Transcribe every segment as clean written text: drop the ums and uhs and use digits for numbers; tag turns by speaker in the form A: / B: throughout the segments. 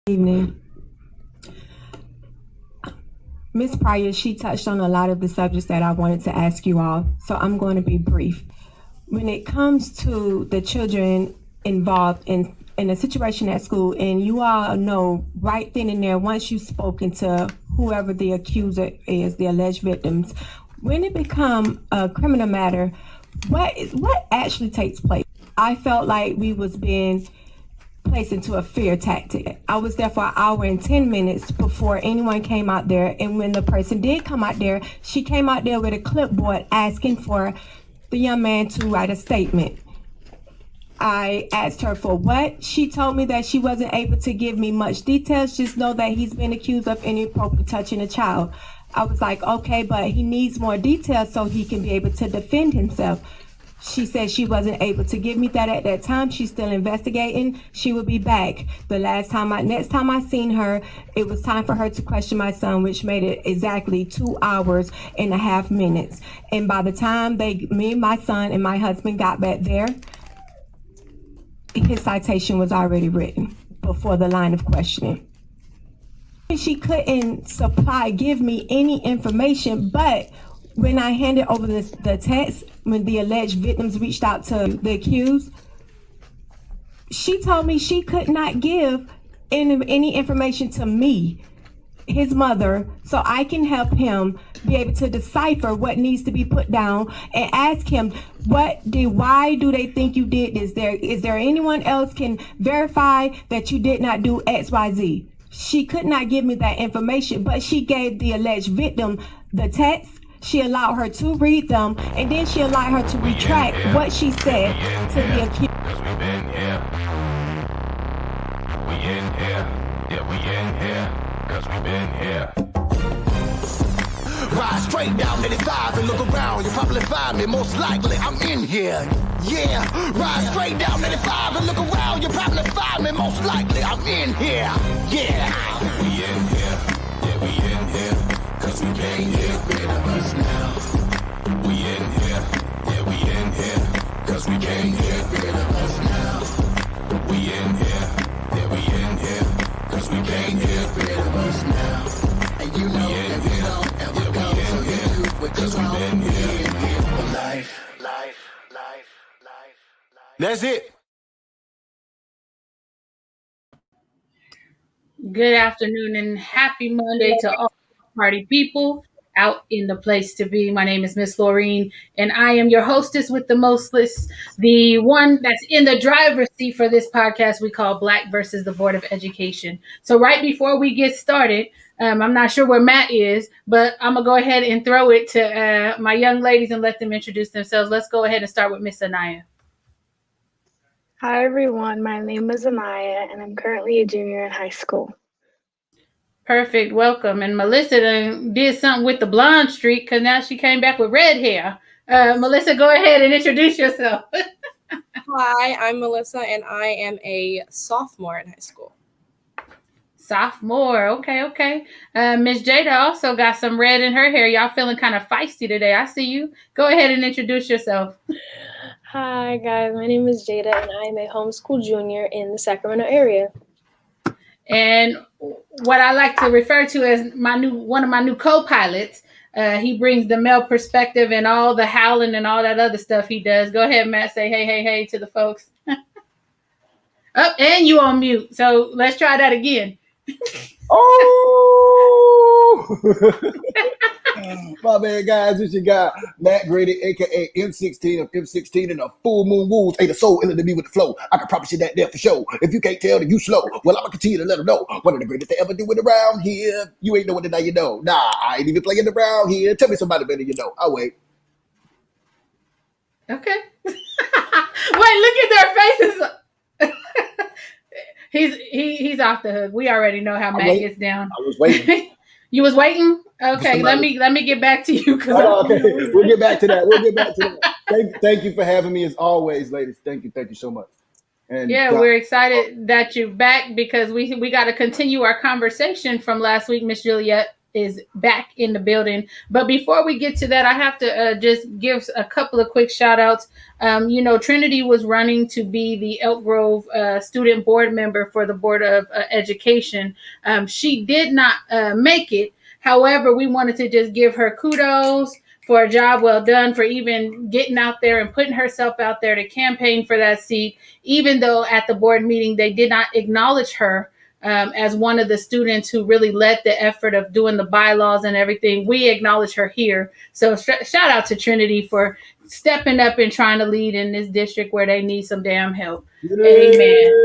A: Evening. Ms. Pryor, she touched on a lot of the subjects that I wanted to ask you all, so I'm going to be brief. When it comes to the children involved in a situation at school, and you all know right then and there, once you've spoken to whoever the accuser is, the alleged victims, when it becomes a criminal matter, what actually takes place? I felt like we was being placed into a fear tactic. I was there for an hour and 10 minutes before anyone came out there. And when the person did come out there, she came out there with a clipboard asking for the young man to write a statement. I asked her for what. She told me that she wasn't able to give me much details, just know that he's been accused of inappropriate touching a child. I was like, okay, but he needs more details so he can be able to defend himself. She said she wasn't able to give me that at that time. She's still investigating. She will be back. Next time I seen her, it was time for her to question my son, which made it exactly 2 hours and a half minutes. And by the time me and my son and my husband got back there, his citation was already written before the line of questioning. She couldn't give me any information, but when I handed over the text, when the alleged victims reached out to the accused, she told me she could not give any information to me, his mother, so I can help him be able to decipher what needs to be put down and ask him, why do they think you did this? Is there anyone else can verify that you did not do X, Y, Z? She could not give me that information, but she gave the alleged victim the text. She allowed her to read them, and then she allowed her to retract what she said to the accused.
B: Cause we been here. We in here. Yeah, we in here. Cause we been here.
C: Ride straight down 85 and look around. You'll probably find me. Most likely I'm in here. Yeah. Ride straight down 85 and look around. You'll probably find me. Most likely I'm in here. Yeah.
B: We in here. Yeah, we in here. Cause we been here.
C: Rid of us now.
B: We in here. Yeah, we in here. Cause we been here.
C: Rid of us now.
B: We in here. Yeah, we in here. Cause we been here.
C: Rid of us now. And you know that we don't ever go. So you do what you want.
B: been here.
C: For life.
B: That's it.
D: Good afternoon and happy Monday to all party people out in the place to be. My name is Miss Laureen, and I am your hostess with the mostless, the one that's in the driver's seat for this podcast we call Black versus the Board of Education. So right before we get started, I'm not sure where Matt is, but I'm going to go ahead and throw it to my young ladies and let them introduce themselves. Let's go ahead and start with Miss Anaya.
E: Hi everyone, my name is Anaya and I'm currently a junior in high school.
D: Perfect, welcome. And Melissa did something with the blonde streak because now she came back with red hair. Melissa, go ahead and introduce yourself.
F: Hi, I'm Melissa and I am a sophomore in high school.
D: Sophomore, okay. Miss Jada also got some red in her hair. Y'all feeling kind of feisty today. I see you. Go ahead and introduce yourself.
E: Hi guys, my name is Jada and I am a homeschool junior in the Sacramento area.
D: And what I like to refer to as one of my new co-pilots, he brings the male perspective and all the howling and all that other stuff he does. Go ahead, Matt, say hey to the folks. Oh, and you on mute. So let's try that again.
G: My man, guys, this your guy, Matt Grady, aka M16 of M16 and the Full Moon Wolves. Ain't a soul in to me with the flow. I can promise you that there for sure. If you can't tell, then you slow. Well, I'm gonna continue to let them know. One of the greatest they ever do it around here. You ain't know it, now you know. Nah, I ain't even playing around here. Tell me somebody better you know. I'll wait.
D: Okay. Wait, look at their faces. He's off the hook. We already know how Matt gets down.
G: I was waiting.
D: You was waiting? Okay, let me get back to you.
G: Okay, we'll get back to that. Thank you for having me as always, ladies. Thank you so much. And
D: we're excited that you're back because we got to continue our conversation from last week, Miss Juliet. is back in the building. But before we get to that, I have to just give a couple of quick shout outs. Trinity was running to be the Elk Grove student board member for the Board of Education. She did not make it. However, we wanted to just give her kudos for a job well done, for even getting out there and putting herself out there to campaign for that seat, even though at the board meeting they did not acknowledge her as one of the students who really led the effort of doing the bylaws and everything. We acknowledge her here. So shout out to Trinity for stepping up and trying to lead in this district where they need some damn help. Amen.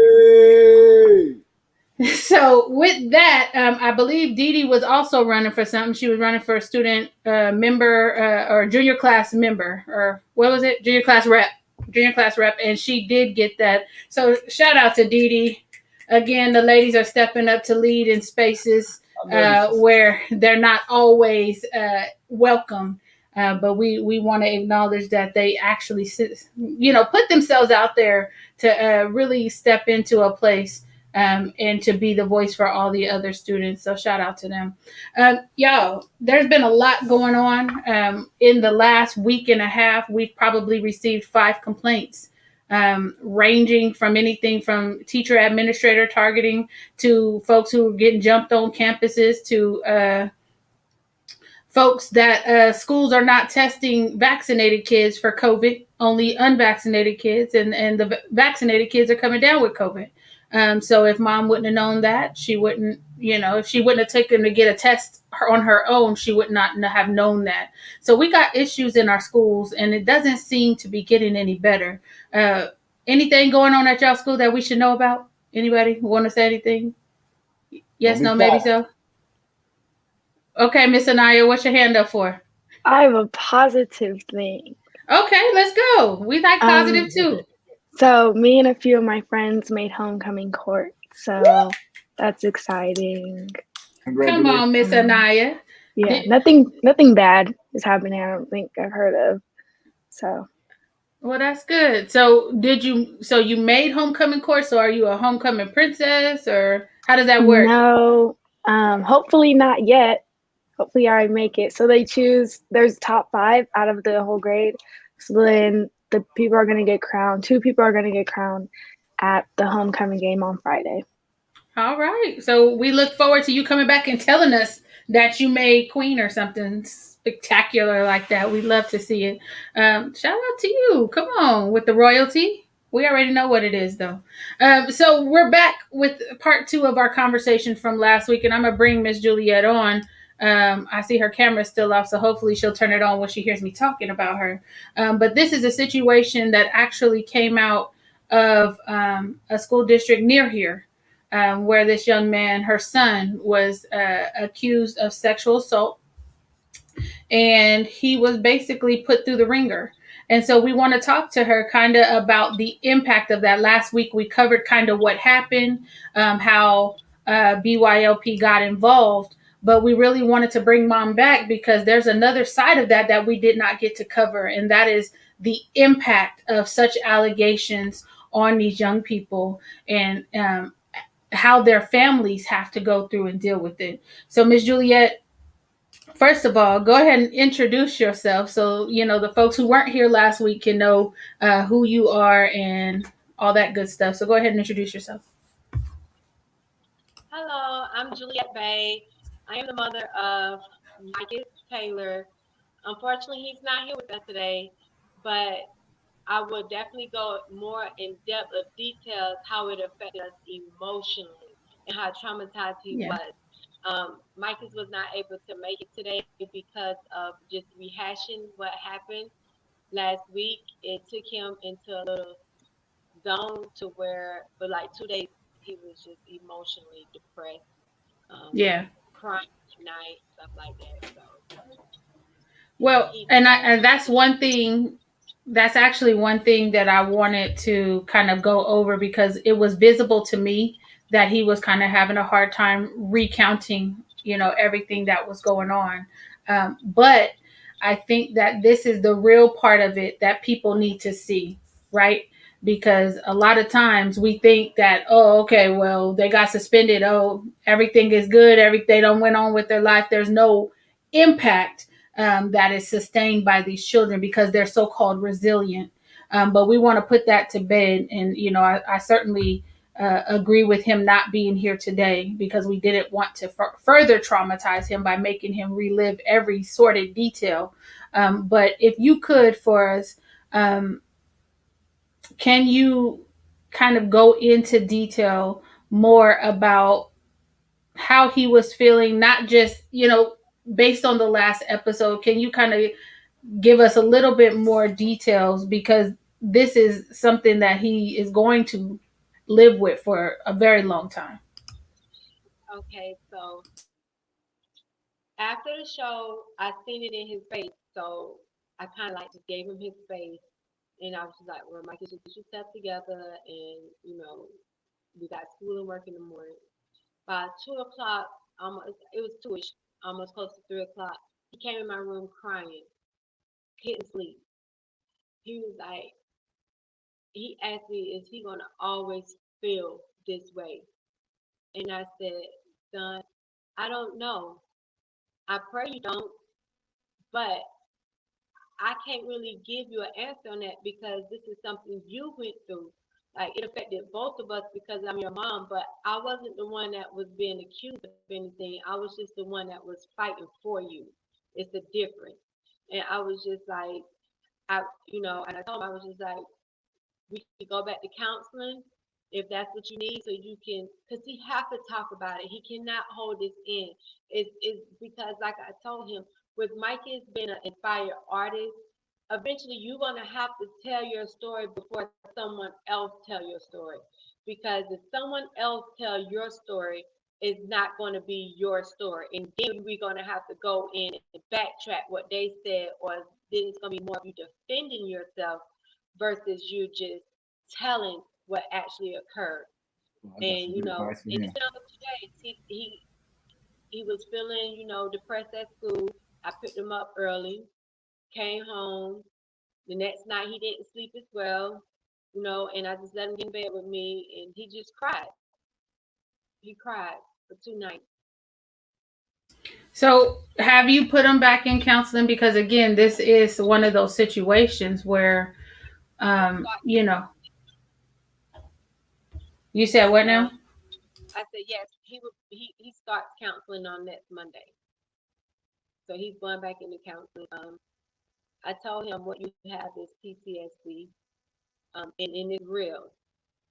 D: So with that, I believe Dee Dee was also running for something. She was running for a student member or junior class member, or what was it? Junior class rep, and she did get that. So shout out to Dee Dee. Again, the ladies are stepping up to lead in spaces where they're not always welcome. But we want to acknowledge that they actually, put themselves out there to really step into a place and to be the voice for all the other students. So shout out to them. Y'all, there's been a lot going on. In the last week and a half, we've probably received 5 complaints, ranging from anything from teacher administrator targeting to folks who are getting jumped on campuses to folks that schools are not testing vaccinated kids for COVID, only unvaccinated kids, and the vaccinated kids are coming down with COVID. So if mom wouldn't have known that, she wouldn't, if she wouldn't have taken to get a test on her own, she would not have known that. So we got issues in our schools, and it doesn't seem to be getting any better. Anything going on at y'all school that we should know about? Anybody want to say anything? Yes, no, maybe so. Okay, Miss Anaya, what's your hand up for?
E: I have a positive thing.
D: Okay, let's go. We like positive too.
E: So me and a few of my friends made homecoming court. So that's exciting.
D: Come on, Miss Anaya.
E: Yeah, nothing bad is happening. I don't think I've heard of. So.
D: Well, that's good. So you made homecoming court? So are you a homecoming princess, or how does that work?
E: No, hopefully not yet. Hopefully I make it. So there's top 5 out of the whole grade. So then the people are going to get crowned. 2 people are going to get crowned at the homecoming game on Friday. All
D: right. So we look forward to you coming back and telling us that you made queen or something spectacular like that. We'd love to see it. Shout out to you. Come on with the royalty. We already know what it is, though. So we're back with part 2 of our conversation from last week, and I'm going to bring Miss Juliet on. I see her camera still off, so hopefully she'll turn it on when she hears me talking about her. But this is a situation that actually came out of a school district near here, where this young man, her son, was accused of sexual assault, and he was basically put through the ringer. And so we want to talk to her kind of about the impact of that. Last week we covered kind of what happened, how BYLP got involved. But we really wanted to bring mom back because there's another side of that we did not get to cover. And that is the impact of such allegations on these young people and how their families have to go through and deal with it. So Ms. Juliet, first of all, go ahead and introduce yourself so, the folks who weren't here last week can know who you are and all that good stuff. So go ahead and introduce yourself.
H: Hello, I'm Juliet Bay. I am the mother of Micah Taylor. Unfortunately, he's not here with us today, but I will definitely go more in depth of details how it affected us emotionally and how traumatized he was. Micah was not able to make it today because of just rehashing what happened last week. It took him into a little zone to where for like 2 days he was just emotionally depressed. Crying at night, stuff like that. So,
D: well, and that's one thing. That's actually one thing that I wanted to kind of go over because it was visible to me that he was kind of having a hard time recounting, everything that was going on. But I think that this is the real part of it that people need to see, right? because a lot of times we think that, oh, okay, well, they got suspended, oh, everything is good, they don't went on with their life, there's no impact that is sustained by these children because they're so-called resilient. But we want to put that to bed. And I certainly agree with him not being here today, because we didn't want to further traumatize him by making him relive every sordid detail. But if you could, for us, can you kind of go into detail more about how he was feeling, not just, based on the last episode? Can you kind of give us a little bit more details, because this is something that he is going to live with for a very long time.
H: Okay, so after the show, I seen it in his face, so I kind of like just gave him his space, and I was just like, "Well, Michael, just get yourself together, and we got school and work in the morning." By 2 o'clock, almost it was 2ish, almost close to 3 o'clock. He came in my room crying, couldn't sleep. He was like, he asked me, "Is he gonna always feel this way?" And I said, "Son, I don't know. I pray you don't, but I can't really give you an answer on that because this is something you went through. Like it affected both of us because I'm your mom, but I wasn't the one that was being accused of anything. I was just the one that was fighting for you. It's a difference." And I was just like, and I told him, I was just like, we could go back to counseling if that's what you need, so you can, because he have to talk about it. He cannot hold this in. It's because, like I told him, with Mikey's being an inspired artist, eventually you're gonna have to tell your story before someone else tell your story. Because if someone else tell your story, it's not going to be your story, and then we're going to have to go in and backtrack what they said, or then it's going to be more of you defending yourself versus you just telling what actually occurred.
G: Well, I got
H: And
G: some good advice for
H: and
G: him.
H: it's been on 2 days. He was feeling, depressed at school. I picked him up early, came home. The next night he didn't sleep as well, and I just let him get in bed with me, and he just cried. He cried for 2 nights.
D: So have you put him back in counseling? Because again, this is one of those situations where, you know, you said what now?
H: I said yes. He starts counseling on next Monday, so he's going back into counseling. I told him what you have is PTSD, and it's real,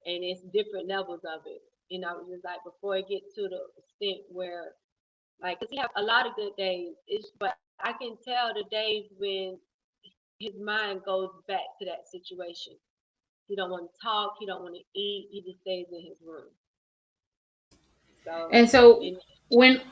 H: and it's different levels of it. I was just like, before it gets to the extent where, like, 'cause he have a lot of good days, but I can tell the days when his mind goes back to that situation. He don't want to talk. He don't want to eat. He just stays in his room. So,
D: And so
H: and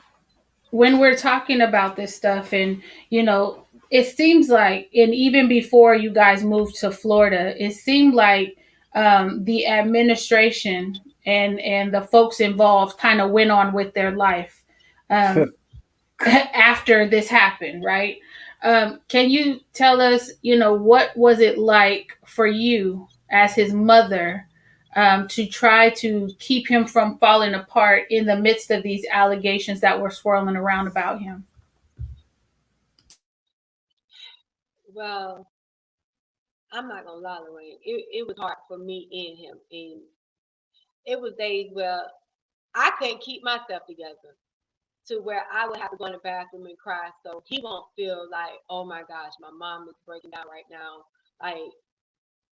D: when we're talking about this stuff, and it seems like, and even before you guys moved to Florida, it seemed like the administration and the folks involved kind of went on with their life after this happened, right? Can you tell us, what was it like for you as his mother, to try to keep him from falling apart in the midst of these allegations that were swirling around about him?
H: well, I'm not gonna lie, Lorraine. It was hard for me and him, and it was days where I couldn't keep myself together, to where I would have to go in the bathroom and cry, so he won't feel like, oh my gosh, my mom is breaking down right now. Like,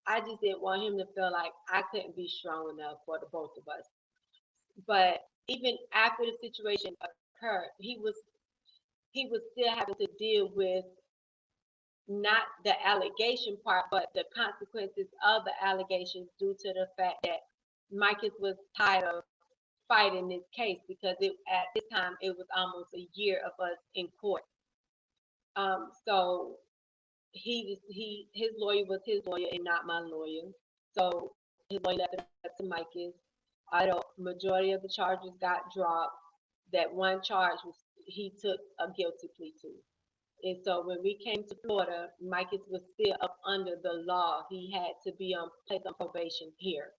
H: I just didn't want him to feel like I couldn't be strong enough for the both of us. But even after the situation occurred, he was still having to deal with not the allegation part, but the consequences of the allegations, due to the fact that Marcus was tired of fighting this case, because at this time it was almost a year of us in court. So his lawyer was his lawyer and not my lawyer. So his lawyer left it up to Marcus. I don't. Majority of the charges got dropped. That one charge was he took a guilty plea to. And so when we came to Florida, Micah was still up under the law. He had to be on placed on probation here.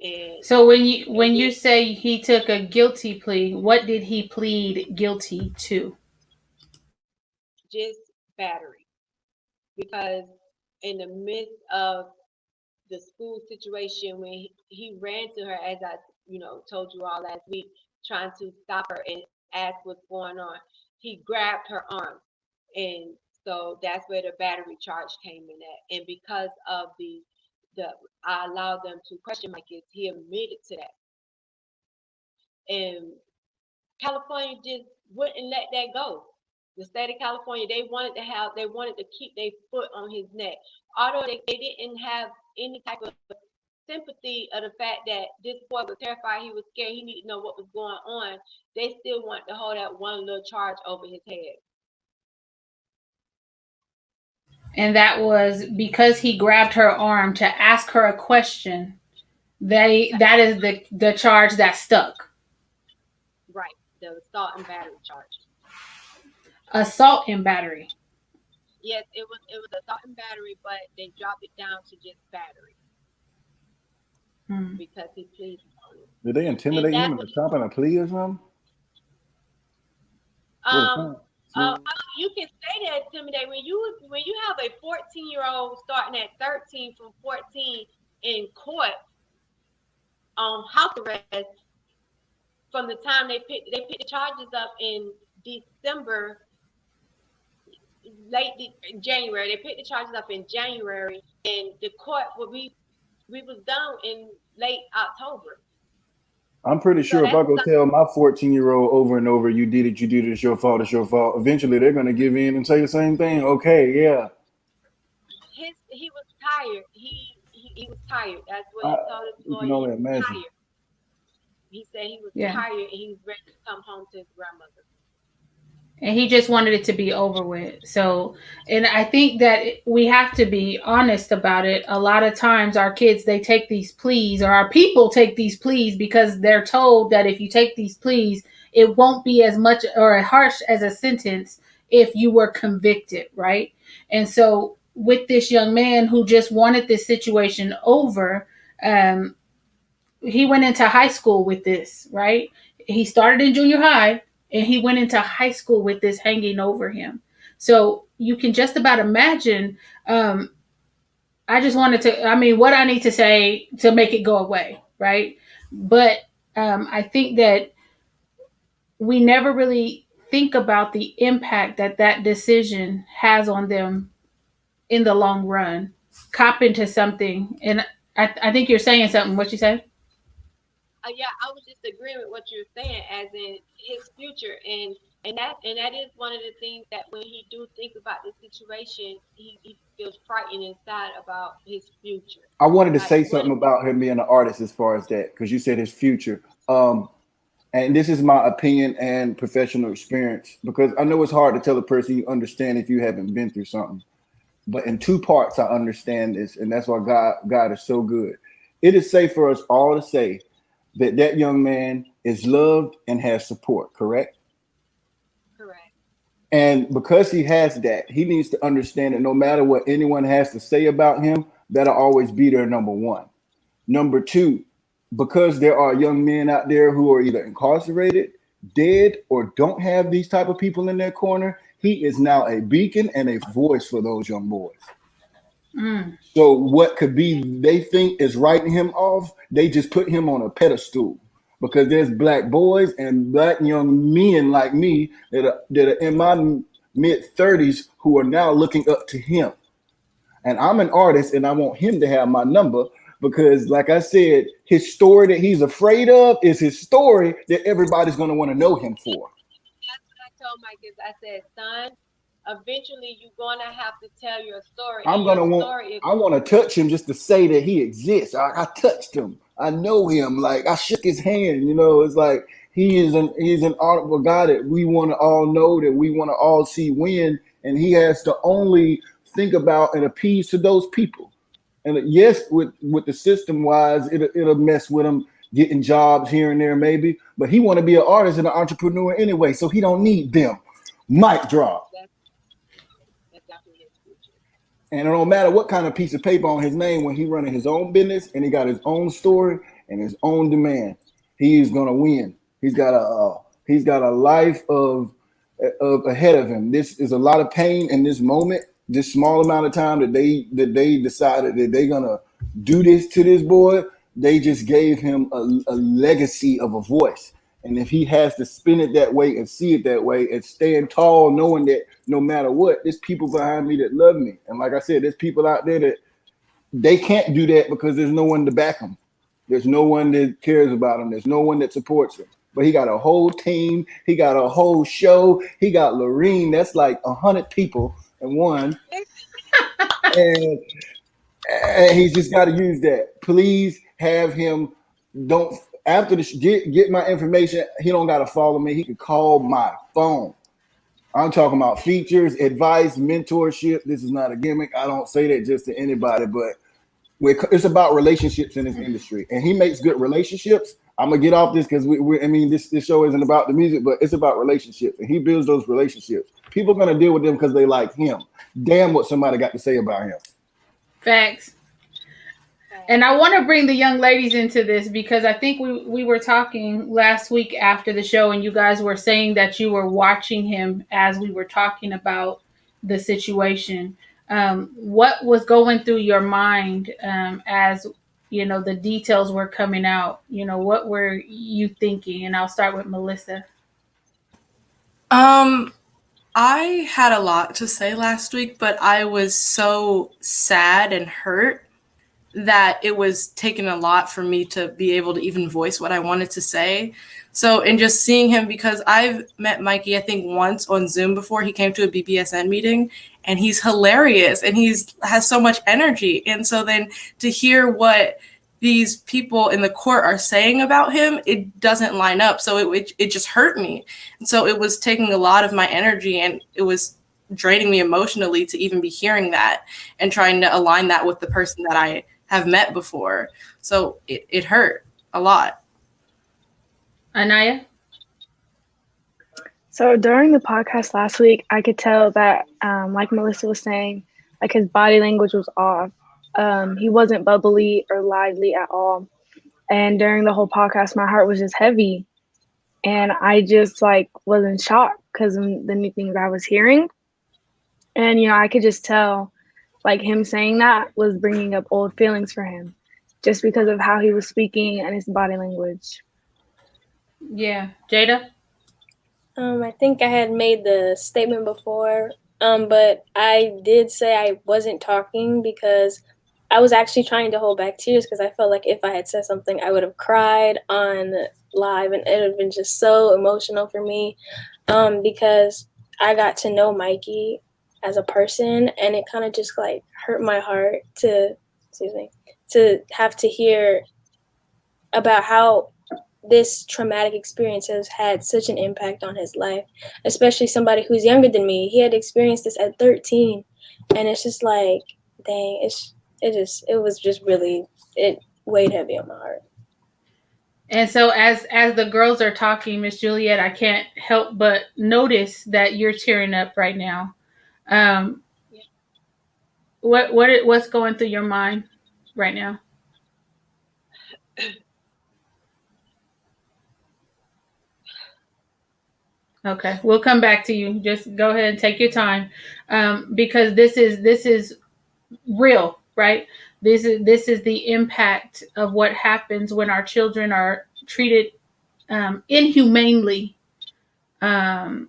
H: And
D: So when you
H: then
D: say he took a guilty plea, what did he plead guilty to?
H: just battery, because in the midst of the school situation, when he ran to her, as I told you all last week, trying to stop her and ask what's going on, he grabbed her arm, and so that's where the battery charge came in at. And because of the I allowed them to question my kids, he admitted to that. And California just wouldn't let that go. The state of California, they wanted to keep their foot on his neck. Although they didn't have any type of sympathy of the fact that this boy was terrified, he was scared, he needed to know what was going on, they still wanted to hold that one little charge over his head.
D: And that was because he grabbed her arm to ask her a question. That is the charge that stuck.
H: Right, the assault and battery charge.
D: Assault and battery.
H: Yes, it was assault and battery, but they dropped it down to just battery because he pleaded on it.
G: Did they intimidate him into stopping a plea or something?
H: You can say that intimidate when you have a 14-year-old starting at 13 from 14 in court on house arrest. From the time they picked the charges up in December, January. They picked the charges up in January, and the court we was done in late October.
G: I'm pretty sure if I go tell my 14-year-old over and over, you did it, it's your fault, eventually they're going to give in and say the same thing. Okay, yeah.
H: He was tired. He was tired. That's what he told his lawyer.
G: You can only imagine.
H: Tired. He said he was tired and he was ready to come home to his grandmother.
D: And he just wanted it to be over with. So, and I think that we have to be honest about it. A lot of times our kids, they take these pleas, or our people take these pleas because they're told that if you take these pleas, it won't be as much or as harsh as a sentence if you were convicted, right? And so with this young man who just wanted this situation over, he went into high school with this, right? He started in junior high and he went into high school with this hanging over him. So you can just about imagine. I just wanted to, what I need to say to make it go away, right? But I think that we never really think about the impact that decision has on them in the long run. Cop into something. And I think you're saying something. What you say?
H: Yeah, I was just agreeing with what you're saying, as in his future, and that is one of the things that when he do think about the situation, he feels frightened inside about his future.
G: I wanted to say something about him being an artist as far as that, because you said his future. And this is my opinion and professional experience, because I know it's hard to tell a person you understand if you haven't been through something. But in two parts, I understand this, and that's why God is so good. It is safe for us all to say that young man is loved and has support, correct?
H: Correct.
G: And because he has that, he needs to understand that no matter what anyone has to say about him, that'll always be their number one. Number two, because there are young men out there who are either incarcerated, dead, or don't have these type of people in their corner, he is now a beacon and a voice for those young boys. So what could be they think is writing him off, they just put him on a pedestal, because there's black boys and black young men like me that are in my mid-30s who are now looking up to him. And I'm an artist and I want him to have my number, because like I said, his story that he's afraid of is his story that everybody's going to want to know him for.
H: That's what I told Mike. I said, son, eventually you're gonna have to tell your story.
G: I want to touch him just to say that he exists. I touched him. I know him. Like, I shook his hand. It's like he's an honorable guy that we want to all know, that we want to all see win, and he has to only think about and appease to those people. And yes, with the system wise, it'll mess with him getting jobs here and there maybe, but he want to be an artist and an entrepreneur anyway, so he don't need them. Mic drop. And it don't matter what kind of piece of paper on his name when he running his own business and he got his own story and his own demand, he is gonna win. He's got a life of ahead of him. This is a lot of pain in this moment, this small amount of time that they decided that they're gonna do this to this boy. They just gave him a legacy of a voice. And if he has to spin it that way and see it that way and stand tall, knowing that no matter what, there's people behind me that love me. And like I said, there's people out there that they can't do that because there's no one to back them. There's no one that cares about him. There's no one that supports him. But he got a whole team. He got a whole show. He got Lorene. That's like 100 people in one. and he's just got to use that. Please have him. Don't after the get my information. He don't got to follow me. He can call my phone. I'm talking about features, advice, mentorship. This is not a gimmick. I don't say that just to anybody, but it's about relationships in this industry, and he makes good relationships. I'm gonna get off this because this show isn't about the music, but it's about relationships, and he builds those relationships. People are gonna deal with them because they like him. Damn what somebody got to say about him.
D: Facts. And I want to bring the young ladies into this because I think we were talking last week after the show, and you guys were saying that you were watching him as we were talking about the situation. What was going through your mind as the details were coming out? What were you thinking? And I'll start with Melissa.
I: I had a lot to say last week, but I was so sad and hurt that it was taking a lot for me to be able to even voice what I wanted to say. So, and just seeing him, because I've met Mikey, I think once on Zoom before. He came to a BPSN meeting, and he's hilarious and has so much energy. And so then to hear what these people in the court are saying about him, it doesn't line up. So it just hurt me. And so it was taking a lot of my energy, and it was draining me emotionally to even be hearing that and trying to align that with the person that I have met before. So it hurt a lot.
D: Anaya?
E: So during the podcast last week, I could tell that, like Melissa was saying, like his body language was off. He wasn't bubbly or lively at all. And during the whole podcast, my heart was just heavy. And I just was in shock because of the new things I was hearing. And, I could just tell him saying that was bringing up old feelings for him just because of how he was speaking and his body language.
D: Yeah. Jada?
F: I think I had made the statement before, but I did say I wasn't talking because I was actually trying to hold back tears because I felt like if I had said something, I would have cried on live, and it would have been just so emotional for me because I got to know Mikey as a person, and it kind of just hurt my heart to have to hear about how this traumatic experience has had such an impact on his life, especially somebody who's younger than me. He had experienced this at 13, and it's just dang, it weighed heavy on my heart.
D: And so as the girls are talking, Miss Juliet, I can't help but notice that you're tearing up right now. What's going through your mind right now? Okay, we'll come back to you. Just go ahead and take your time, because this is real, right? This is the impact of what happens when our children are treated inhumanely, and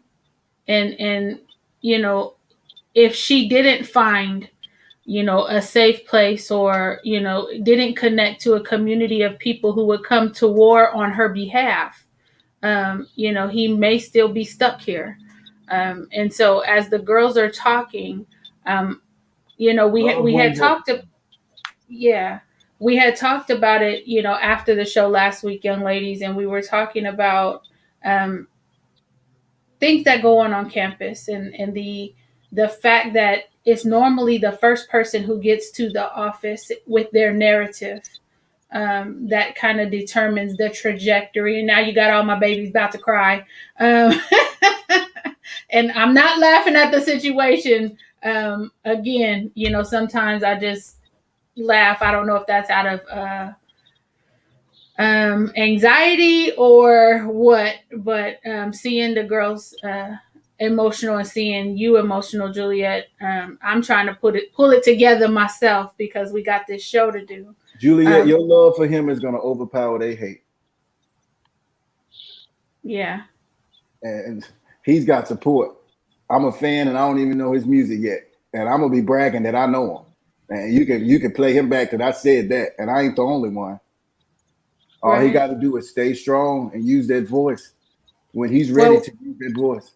D: if she didn't find a safe place, or didn't connect to a community of people who would come to war on her behalf, he may still be stuck here. And so as the girls are talking, we had talked about it, after the show last week, young ladies, and we were talking about things that go on campus, and the fact that it's normally the first person who gets to the office with their narrative that kind of determines the trajectory. And now you got all my babies about to cry. And I'm not laughing at the situation. Again, sometimes I just laugh. I don't know if that's out of anxiety or what, but seeing the girls emotional and seeing you emotional, Juliet, I'm trying to pull it together myself because we got this show to do.
G: Juliet, your love for him is going to overpower their hate.
D: Yeah.
G: And he's got support. I'm a fan and I don't even know his music yet. And I'm going to be bragging that I know him. And you can play him back that I said that. And I ain't the only one. All he got to do is stay strong and use that voice when he's ready to use that voice.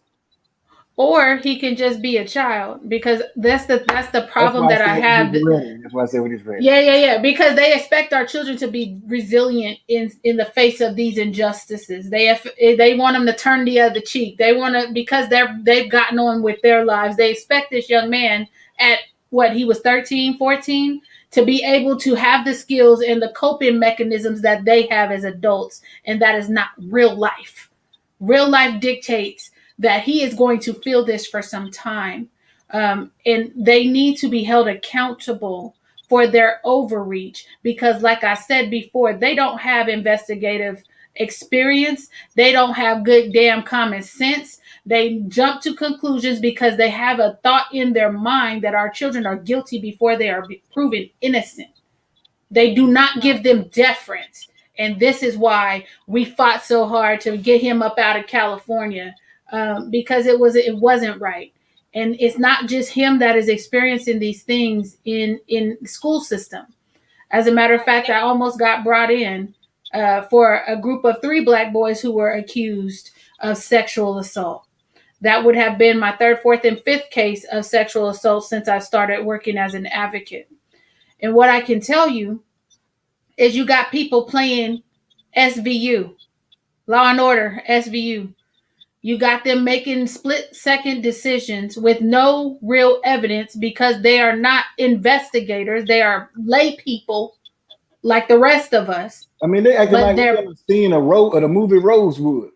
D: Or he can just be a child, because that's the problem that I have.
G: That's why I say when he's ready.
D: Yeah. Because they expect our children to be resilient in the face of these injustices. They want them to turn the other cheek. They want to, because they've gotten on with their lives. They expect this young man at he was 13, 14, to be able to have the skills and the coping mechanisms that they have as adults, and that is not real life. Real life dictates that he is going to feel this for some time. And they need to be held accountable for their overreach, because like I said before, they don't have investigative experience. They don't have good damn common sense. They jump to conclusions because they have a thought in their mind that our children are guilty before they are proven innocent. They do not give them deference. And this is why we fought so hard to get him up out of California. Because it wasn't right. And it's not just him that is experiencing these things in the school system. As a matter of fact, I almost got brought in for a group of 3 Black boys who were accused of sexual assault. That would have been my 3rd, 4th, and 5th case of sexual assault since I started working as an advocate. And what I can tell you is you got people playing SVU, Law and Order, SVU. You got them making split-second decisions with no real evidence because they are not investigators. They are lay people like the rest of us.
G: I mean, they acting like they've seen the movie Rosewood.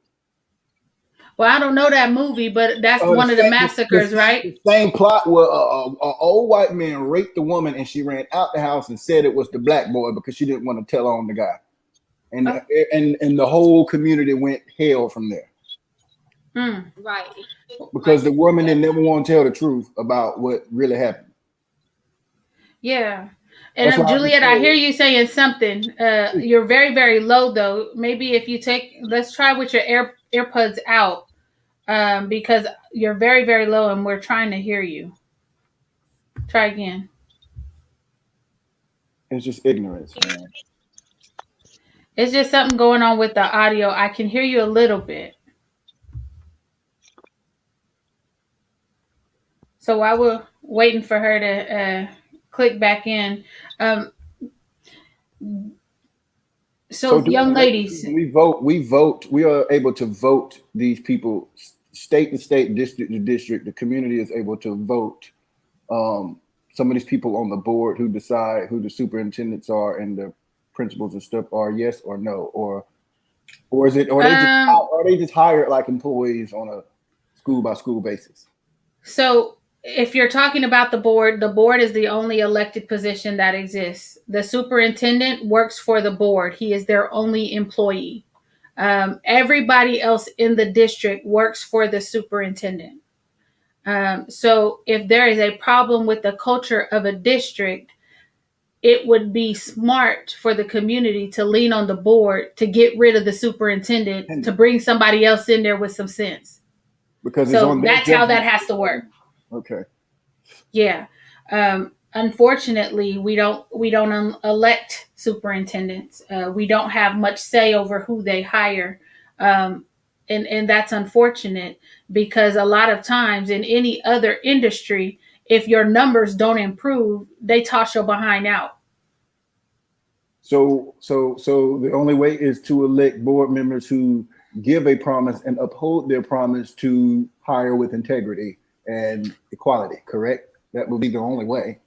D: Well, I don't know that movie, but that's one of the massacres, right?
G: The same plot where an old white man raped the woman and she ran out the house and said it was the black boy because she didn't want to tell on the guy. And the whole community went hell from there.
H: Right.
G: Because the woman didn't never want to tell the truth about what really happened.
D: Yeah. And Juliet, I hear you saying something. You're very, very low though. Maybe if you let's try with your AirPods out, because you're very, very low and we're trying to hear you. Try again.
G: It's just ignorance, man.
D: It's just something going on with the audio. I can hear you a little bit. So while we're waiting for her to click back in, so young ladies,
G: we vote. We are able to vote these people, state to state, district to district. The community is able to vote some of these people on the board who decide who the superintendents are and the principals and stuff are, yes or no, or is it, or they just hired like employees on a school by school basis?
D: So if you're talking about the board is the only elected position that exists. The superintendent works for the board. He is their only employee. Everybody else in the district works for the superintendent. So if there is a problem with the culture of a district, it would be smart for the community to lean on the board to get rid of the superintendent, to bring somebody else in there with some sense.
G: Because
D: that's how that has to work.
G: Okay.
D: Yeah. Unfortunately, we don't elect superintendents. We don't have much say over who they hire. And that's unfortunate, because a lot of times in any other industry, if your numbers don't improve, they toss your behind out.
G: So the only way is to elect board members who give a promise and uphold their promise to hire with integrity and equality, correct? That would be the only way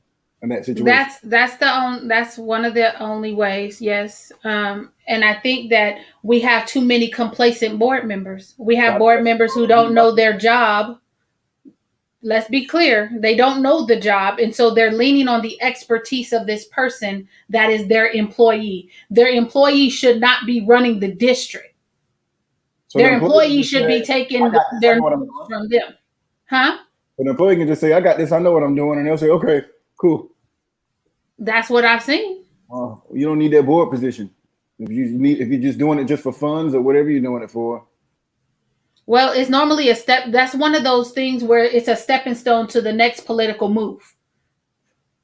G: in that situation.
D: That's one of the only ways, yes. And I think that we have too many complacent board members. We have board members who don't know their job. let's be clear, they don't know the job. And so they're leaning on the expertise of this person that is their employee. Their employee should not be running the district.
J: So
D: Their
J: the
D: employee
J: just
D: should
J: say,
D: be taking
J: "I got this, I
D: their
J: know what I'm
D: notes
J: doing."
D: from them. Huh?
J: But the employee can just say, "I got this, I know what I'm doing," and they'll say, "Okay, cool."
D: That's what I've seen.
J: You don't need that board position. If you're just doing it just for funds or whatever you're doing it for.
D: Well, it's normally a step. That's one of those things where it's a stepping stone to the next political move.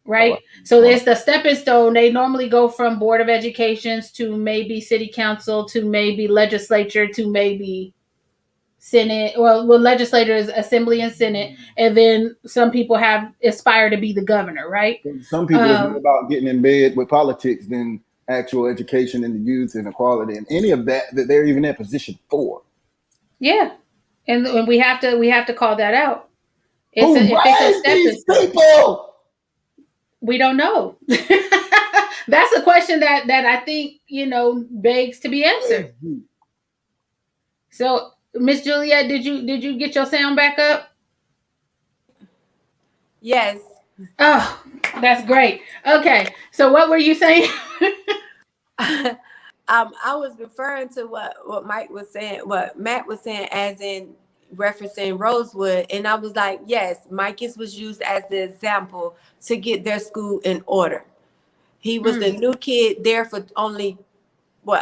D: Right? So there's the stepping stone. They normally go from Board of Educations to maybe City Council to maybe legislature to maybe Senate. Well, legislators, Assembly and Senate. And then some people have aspire to be the governor, right?
J: Some people it's more about getting in bed with politics than actual education and the youth and equality and any of that they're even in position for.
D: Yeah, and we have to call that out.
G: Who raised these people?
D: We don't know. That's a question that I think begs to be answered. So, Miss Juliet, did you get your sound back up?
K: Yes.
D: Oh, that's great. Okay, so what were you saying?
K: I was referring to what Mike was saying, what Matt was saying, as in referencing Rosewood, and I was like, yes, Micus was used as the example to get their school in order. He was the new kid there for only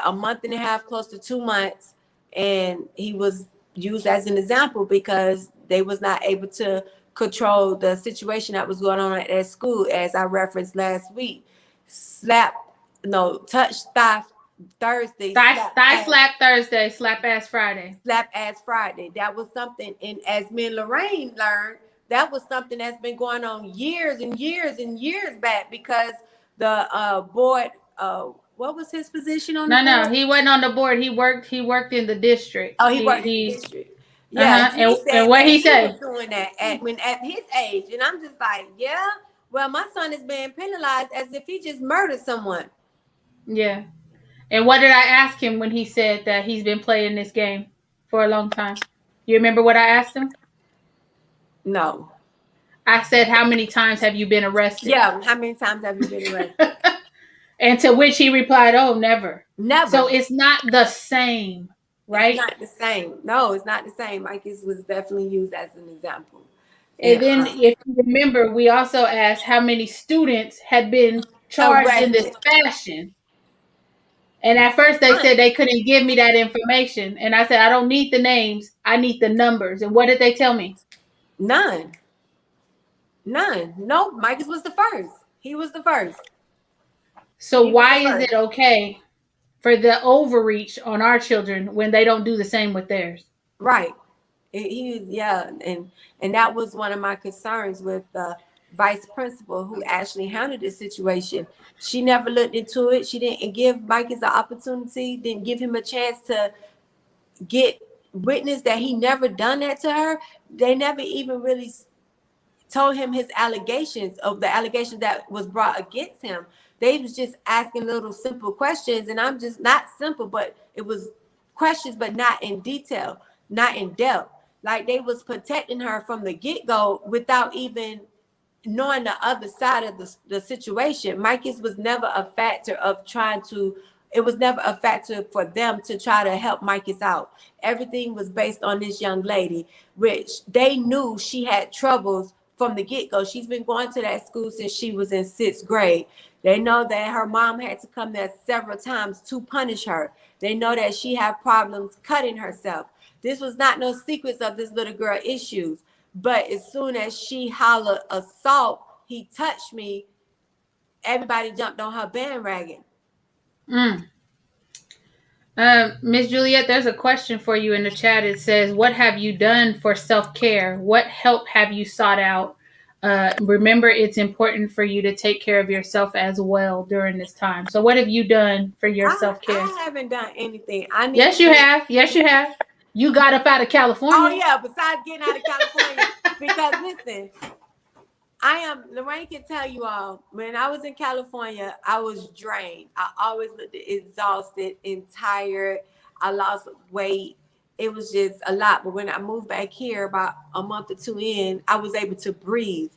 K: a month and a half, close to 2 months, and he was used as an example because they was not able to control the situation that was going on at that school, as I referenced last week. Touch thigh Thursday.
D: Thigh slap Thursday, slap ass Friday.
K: Slap ass Friday. That was something, and as me and Lorraine learned, that was something that's been going on years and years and years back, because the board, what was his position on the board?
D: No, he wasn't on the board. He worked in the district.
K: Oh, he worked in the district. Yeah,
D: and what he said,
K: was doing that at his age, and I'm just like, yeah. Well, my son is being penalized as if he just murdered someone.
D: Yeah. And what did I ask him when he said that he's been playing this game for a long time? You remember what I asked him?
K: No.
D: I said, how many times have you been arrested?
K: Yeah, how many times have you been arrested?
D: And to which he replied, oh, never.
K: Never.
D: So it's not the same, right?
K: It's not the same. No, it's not the same. Micus was definitely used as an example.
D: And then if you remember, we also asked how many students had been charged in this fashion. And at first they said they couldn't give me that information. And I said, I don't need the names. I need the numbers. And what did they tell me?
K: None. No, Micus was the first. He was the first.
D: So why is it okay for the overreach on our children when they don't do the same with theirs?
K: Right. And that was one of my concerns with the vice principal who actually handled this situation. She never looked into it. She didn't give Micus the opportunity, didn't give him a chance to get witness that he never done that to her. They never even really told him his allegations that was brought against him. They was just asking little simple questions, and I'm just not simple, but it was questions, but not in detail, not in depth. Like they was protecting her from the get-go without even knowing the other side of the situation. Micus was never a factor of it was never a factor for them to try to help Micus out. Everything was based on this young lady, which they knew she had troubles from the get-go. She's been going to that school since she was in 6th grade. They know that her mom had to come there several times to punish her. They know that she had problems cutting herself. This was not no secrets of this little girl issues. But as soon as she hollered assault, he touched me, everybody jumped on her bandwagon.
D: Miss Juliet, there's a question for you in the chat. It says, what have you done for self-care? What help have you sought out? Remember, it's important for you to take care of yourself as well during this time. So what have you done for your self-care?
K: I haven't done anything.
D: Yes, you have. Yes, you have. You got up out of California.
K: Oh, yeah. Besides getting out of California. Because, listen, Lorraine can tell you all, when I was in California, I was drained. I always looked exhausted and tired. I lost weight. it was just a lot. But when I moved back here about a month or two in, I was able to breathe.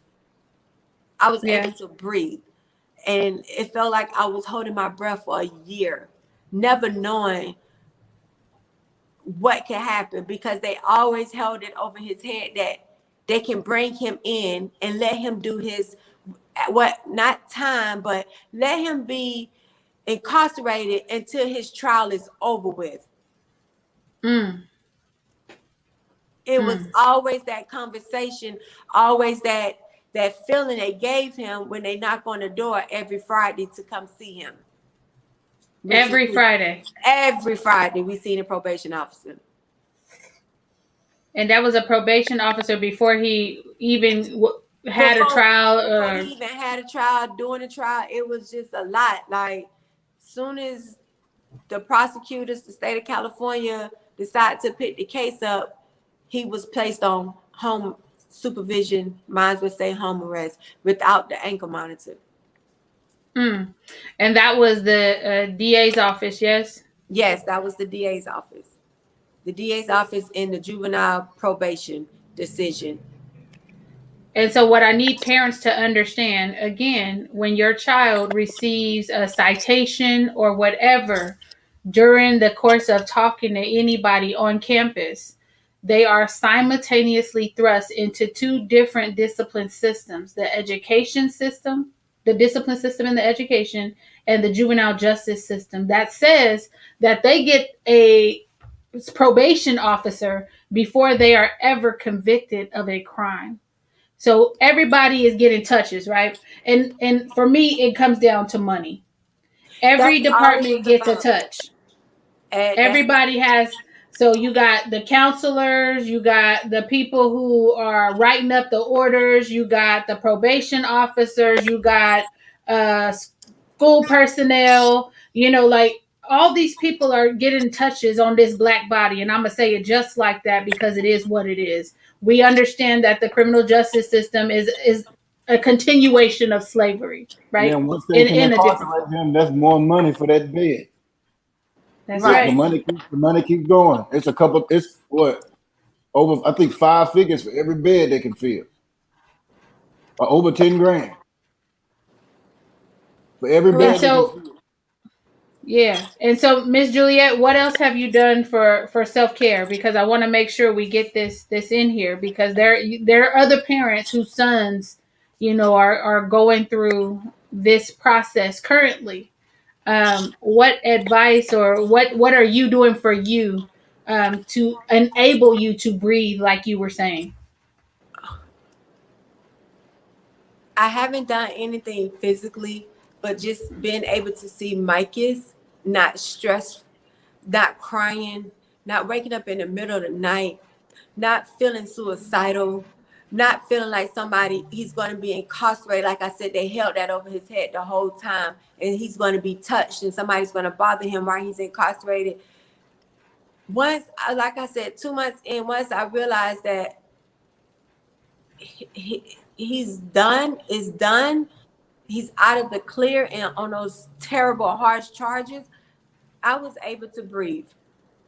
K: I was able to breathe. And it felt like I was holding my breath for a year, never knowing what could happen, because they always held it over his head that they can bring him in and let him do his, not time, but let him be incarcerated until his trial is over with. It was always that conversation, always that feeling they gave him when they knock on the door every Friday to come see him.
D: Every Friday
K: we seen a probation officer.
D: And that was a probation officer before he even had a trial?
K: Before he even had a trial, doing a trial, it was just a lot. Like, soon as the prosecutors, the state of California, decided to pick the case up, he was placed on home supervision, mine would say home arrest, without the ankle monitor.
D: And that was the DA's office, yes?
K: Yes, that was the DA's office. The DA's office in the juvenile probation decision.
D: And so what I need parents to understand, again, when your child receives a citation or whatever during the course of talking to anybody on campus, they are simultaneously thrust into two different discipline systems: the education system, the discipline system in the education, and the juvenile justice system. That says that they get a probation officer before they are ever convicted of a crime. So everybody is getting touches, right? And for me, it comes down to money. Every department gets a touch. Everybody has. So you got the counselors, you got the people who are writing up the orders, you got the probation officers, you got school personnel, like all these people are getting touches on this black body. And I'm going to say it just like that because it is what it is. We understand that the criminal justice system is a continuation of slavery, right?
J: Yeah, once they can incarcerate him, that's more money for that bed.
D: That's right.
J: The money keeps going. It's over, I think 5 figures for every bed they can fill. Or over 10 grand. For every bed.
D: Yeah. And so, Miss Juliet, what else have you done for self-care? Because I want to make sure we get this in here, because there are other parents whose sons, are going through this process currently. What advice or what are you doing for you to enable you to breathe, like you were saying?
K: I haven't done anything physically, but just being able to see Micah's not stressed, not crying, not waking up in the middle of the night, not feeling suicidal, not feeling like he's going to be incarcerated. Like I said, they held that over his head the whole time, and he's going to be touched and somebody's going to bother him while he's incarcerated. Once, like I said, 2 months in, once I realized that he's done, he's out of the clear and on those terrible, harsh charges, I was able to breathe.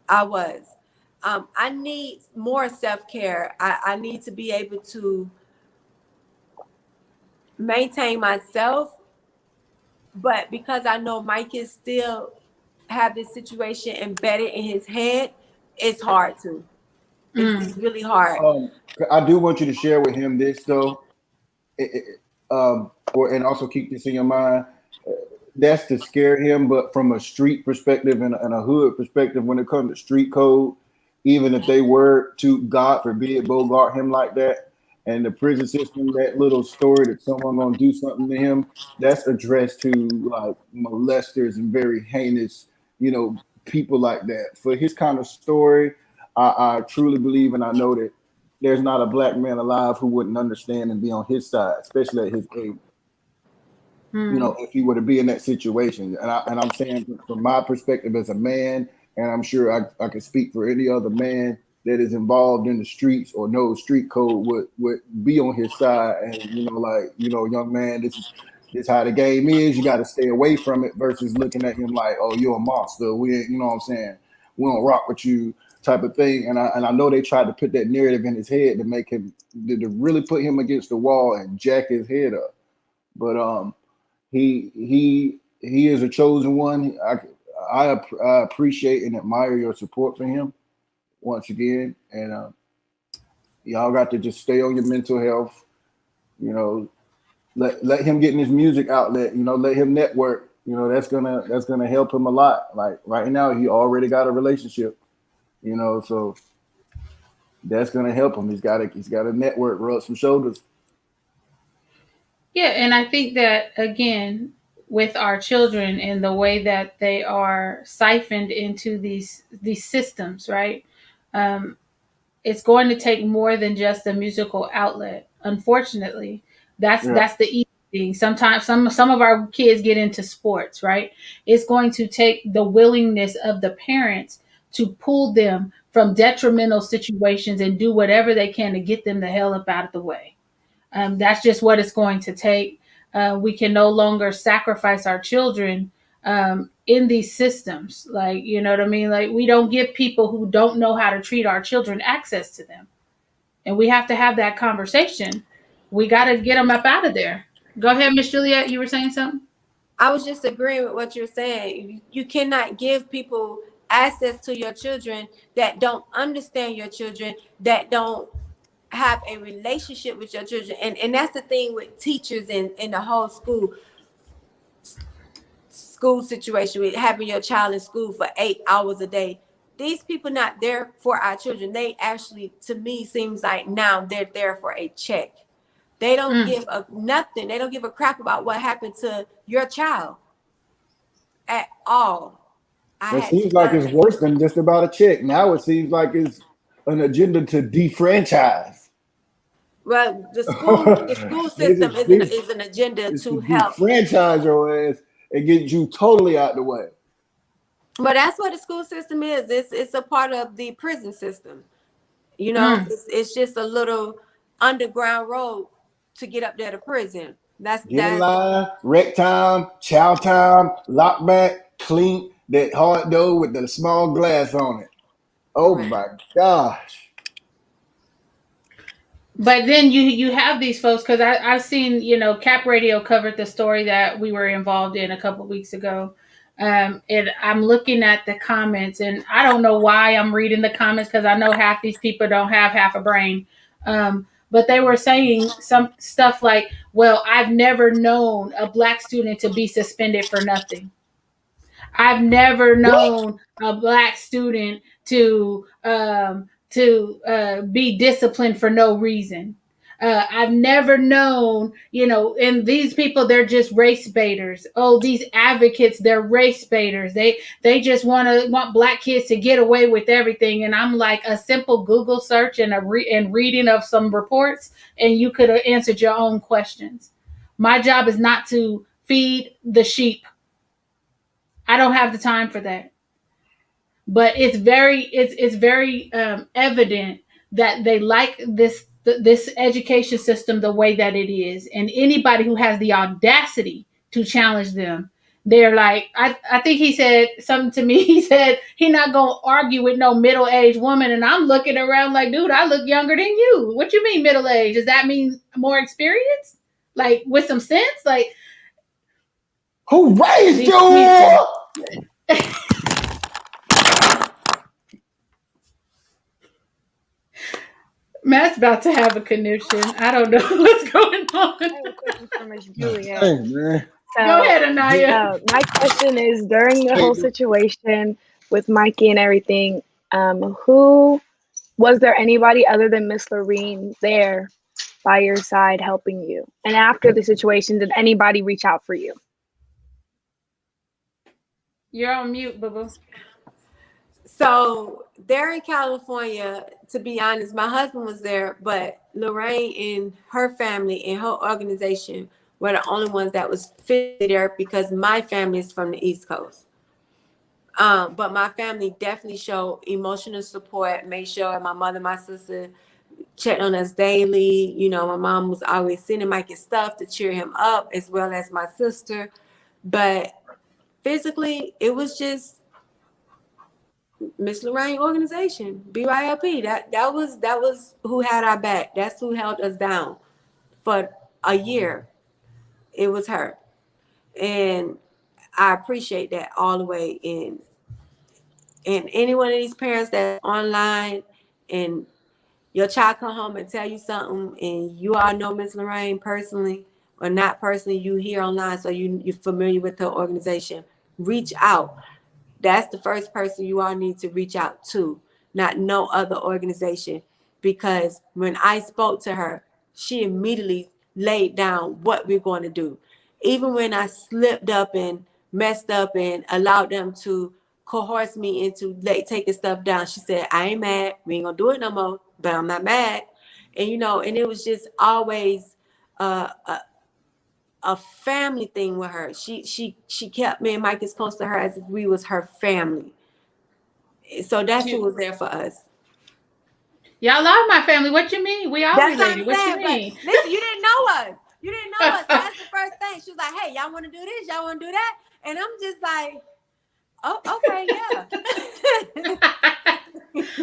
K: I was. I need more self-care. I need to be able to maintain myself, but because I know Mike is still have this situation embedded in his head, it's hard to. It's really hard.
J: I do want you to share with him this though, and also keep this in your mind. That's to scare him, but from a street perspective and a hood perspective, when it comes to street code, even if they were to, God forbid, bogart him like that, and the prison system, that little story that someone gonna do something to him, that's addressed to like molesters and very heinous, people like that. For his kind of story, I truly believe and I know that there's not a black man alive who wouldn't understand and be on his side, especially at his age. If he were to be in that situation. And I'm saying from my perspective as a man, and I'm sure I can speak for any other man that is involved in the streets or knows street code would be on his side. And, young man, this is how the game is. You got to stay away from it versus looking at him like, oh, you're a monster. We ain't, you know what I'm saying? we don't rock with you type of thing. And I know they tried to put that narrative in his head to make him to really put him against the wall and jack his head up. But he is a chosen one. I appreciate and admire your support for him once again, and y'all got to just stay on your mental health. You know, let him get in his music outlet. You know, let him network. You know, that's gonna help him a lot. Like right now, he already got a relationship. You know, so that's gonna help him. He's got a network, rub some shoulders.
D: Yeah, and I think that again, with our children and the way that they are siphoned into these systems, right? It's going to take more than just a musical outlet. Unfortunately, that's the easy thing. Sometimes some of our kids get into sports, right? It's going to take the willingness of the parents to pull them from detrimental situations and do whatever they can to get them the hell up out of the way. That's just what it's going to take. We can no longer sacrifice our children in these systems. Like, you know what I mean? Like, we don't give people who don't know how to treat our children access to them. And we have to have that conversation. We got to get them up out of there. Go ahead, Miss Juliet. You were saying something?
K: I was just agreeing with what you're saying. You cannot give people access to your children that don't understand your children, that don't have a relationship with your children. And that's the thing with teachers and the whole school situation, with having your child in school for 8 hours a day. These people not there for our children. They actually, to me, seems like now they're there for a check. They don't give a nothing. They don't give a crap about what happened to your child at all.
J: It seems like it's worse than just about a check. Now it seems like it's an agenda to defranchise.
K: Well, the school system is an agenda to help
J: franchise your ass and get you totally out the way.
K: But that's what the school system is. It's a part of the prison system. You know, it's just a little underground road to get up there to prison. Get in line,
J: rec time, chow time, lock back, clean that hard door with the small glass on it. Oh my gosh.
D: But then you have these folks, because I've seen, you know, Cap Radio covered the story that we were involved in a couple of weeks ago. And I'm looking at the comments, and I don't know why I'm reading the comments, because I know half these people don't have half a brain. But they were saying some stuff like, well, I've never known a Black student to be suspended for nothing. I've never known a Black student to be disciplined for no reason. I've never known, you know, and these people, they're just race baiters. Oh, these advocates, they're race baiters. They just want Black kids to get away with everything. And I'm like, a simple Google search and and reading of some reports, and you could have answered your own questions. My job is not to feed the sheep. I don't have the time for that. But it's very evident that they like this education system the way that it is, and anybody who has the audacity to challenge them, they're like, I think he said something to me. He said he not gonna argue with no middle-aged woman, and I'm looking around like, dude, I look younger than you. What you mean middle age? Does that mean more experience? Like with some sense? Like,
J: who raised you?
D: Matt's about to have a conniption. I don't know what's going on.
E: I have a question for Ms. Juliet.
J: Hey, man.
E: So,
D: go ahead, Anaya.
E: My question is, during the whole situation with Mikey and everything, who was there anybody other than Miss Lorene there by your side helping you? And after the situation, did anybody reach out for you?
D: You're on mute, boo-boo.
K: So there in California, to be honest, my husband was there, but Lorraine and her family and her organization were the only ones that was physically there, because my family is from the East Coast. But my family definitely showed emotional support, made sure my mother, my sister checked on us daily. You know, my mom was always sending Mikey stuff to cheer him up, as well as my sister. But physically, it was just Miss Lorraine organization, BYLP. That was who had our back. That's who held us down for a year. It was her. And I appreciate that all the way in. And any one of these parents that's online and your child come home and tell you something and you all know Miss Lorraine personally or not personally, you hear online, so you're familiar with her organization, reach out. That's the first person you all need to reach out to, not no other organization. Because when I spoke to her, she immediately laid down what we're going to do. Even when I slipped up and messed up and allowed them to coerce me into taking stuff down, she said, I ain't mad. We ain't gonna do it no more, but I'm not mad. And and it was just always a family thing with her. She kept me and Mike as close to her as if we was her family. So that's who was there for us.
D: Y'all love my family. What you mean? We all
K: That's
D: related.
K: what
D: What
K: I'm
D: you
K: saying.
D: mean?
K: But listen, you didn't know us. You didn't know us. That's the first thing. She was like, hey, y'all want to do this? Y'all want to do that? And I'm just like, oh, okay, yeah.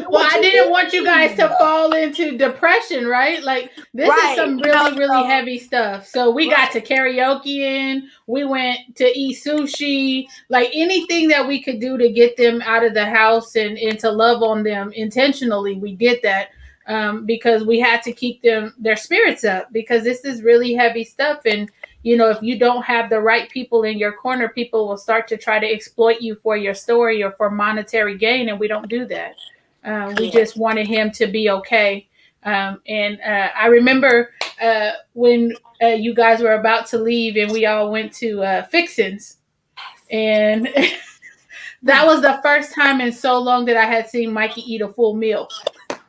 D: Well, I didn't want you guys to fall into depression, right? Like this is some really heavy stuff. So we got to karaoke in. We went to eat sushi. Like anything that we could do to get them out of the house and to love on them intentionally, we did that. Because we had to keep their spirits up because this is really heavy stuff. And, if you don't have the right people in your corner, people will start to try to exploit you for your story or for monetary gain. And we don't do that. We just wanted him to be okay. And I remember when you guys were about to leave and we all went to Fixins. And that was the first time in so long that I had seen Mikey eat a full meal.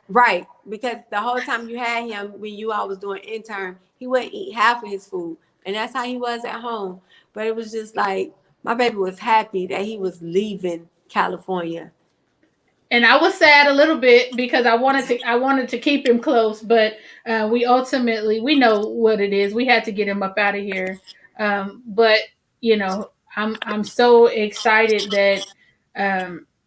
K: Right, because the whole time you had him, when you all was doing intern, he wouldn't eat half of his food, and that's how he was at home. But it was just like my baby was happy that he was leaving California,
D: and I was sad a little bit because I wanted to keep him close, but we know what it is. We had to get him up out of here, but I'm so excited that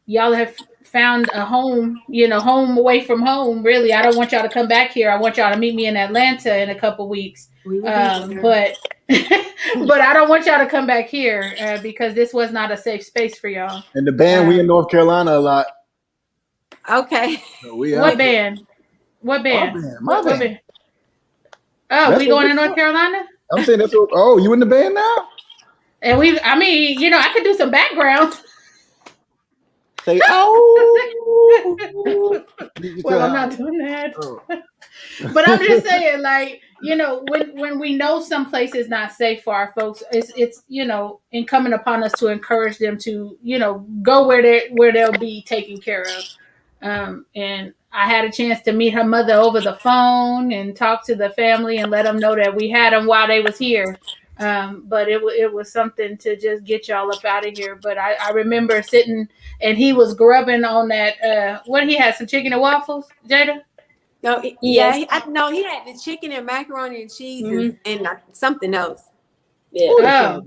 D: y'all have found a home, home away from home. Really, I don't want y'all to come back here. I want y'all to meet me in Atlanta in a couple weeks. But I don't want y'all to come back here because this was not a safe space for y'all.
J: And the band, we in North Carolina a lot.
K: Okay.
J: So
D: what band? What band?
J: My band.
D: Oh,
J: That's
D: we going to North Carolina?
J: I'm saying that's what. Oh, you in the band now?
D: And I could do some background.
J: Say, oh.
D: Well, I'm not doing that. Oh. But I'm just saying, like, when we know some place is not safe for our folks, it's incumbent upon us to encourage them to, go where they'll be taken care of. And I had a chance to meet her mother over the phone and talk to the family and let them know that we had them while they was here. But it was something to just get y'all up out of here. But I remember sitting and he was grubbing on that. What he had, some chicken and waffles, Jada?
K: No, yeah, he had the chicken and macaroni and cheese and something else.
F: Yeah.
D: Oh,